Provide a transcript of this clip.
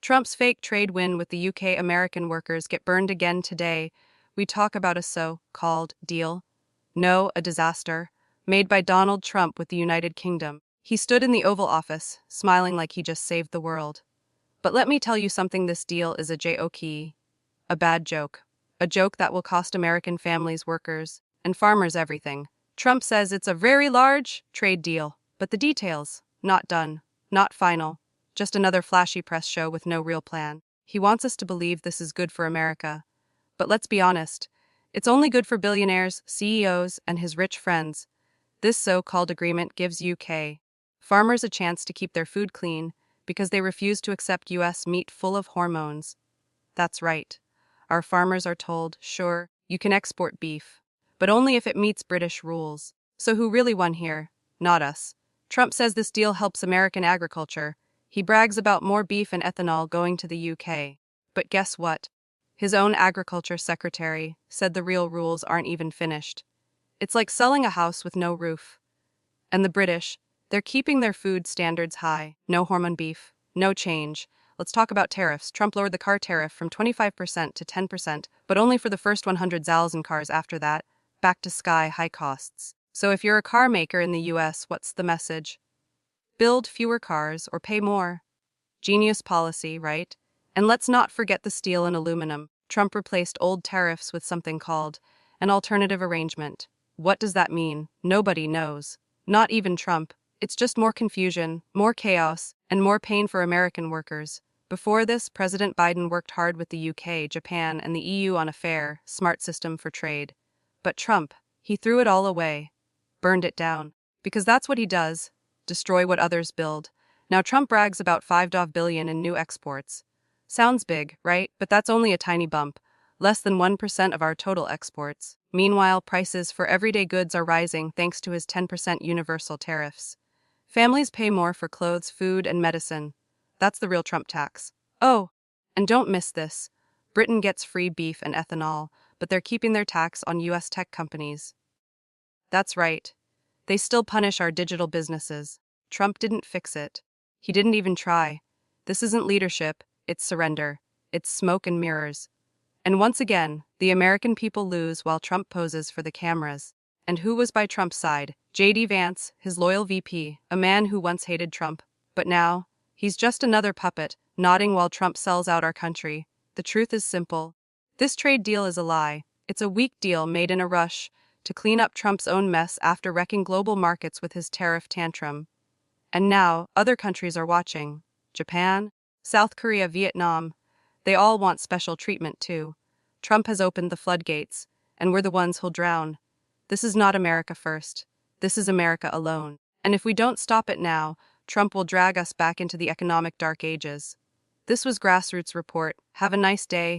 Trump's fake trade win with the UK American workers get burned again today. We talk about a so-called deal. No, a disaster. Made by Donald Trump with the United Kingdom. He stood in the Oval Office, smiling like he just saved the world. But let me tell you something, this deal is a joke. A bad joke. A joke that will cost American families, workers, and farmers everything. Trump says it's a very large trade deal, but the details, not done, not final, just another flashy press show with no real plan. He wants us to believe this is good for America. But let's be honest, it's only good for billionaires, CEOs, and his rich friends. This so-called agreement gives UK farmers a chance to keep their food clean because they refuse to accept US meat full of hormones. That's right. Our farmers are told, sure, you can export beef, but only if it meets British rules. So who really won here? Not us. Trump says this deal helps American agriculture. He brags about more beef and ethanol going to the UK. But guess what? His own agriculture secretary said the real rules aren't even finished. It's like selling a house with no roof. And the British, they're keeping their food standards high. No hormone beef, no change. Let's talk about tariffs. Trump lowered the car tariff from 25% to 10%, but only for the first 100,000 cars. After that, back to sky-high costs. So if you're a car maker in the US, what's the message? Build fewer cars or pay more. Genius policy, right? And let's not forget the steel and aluminum. Trump replaced old tariffs with something called an alternative arrangement. What does that mean? Nobody knows. Not even Trump. It's just more confusion, more chaos, and more pain for American workers. Before this, President Biden worked hard with the UK, Japan, and the EU on a fair, smart system for trade. But Trump, he threw it all away. Burned it down. Because that's what he does. Destroy what others build. Now Trump brags about $5 billion in new exports. Sounds big, right? But that's only a tiny bump. Less than 1% of our total exports. Meanwhile, prices for everyday goods are rising thanks to his 10% universal tariffs. Families pay more for clothes, food, and medicine. That's the real Trump tax. Oh, and don't miss this. Britain gets free beef and ethanol, but they're keeping their tax on US tech companies. That's right. They still punish our digital businesses. Trump didn't fix it. He didn't even try. This isn't leadership, it's surrender. It's smoke and mirrors. And once again, the American people lose while Trump poses for the cameras. And who was by Trump's side? J.D. Vance, his loyal VP, a man who once hated Trump. But now, he's just another puppet, nodding while Trump sells out our country. The truth is simple. This trade deal is a lie. It's a weak deal made in a rush to clean up Trump's own mess after wrecking global markets with his tariff tantrum. And now, other countries are watching. Japan, South Korea, Vietnam. They all want special treatment too. Trump has opened the floodgates, and we're the ones who'll drown. This is not America first. This is America alone. And if we don't stop it now, Trump will drag us back into the economic dark ages. This was Grassroots Report. Have a nice day.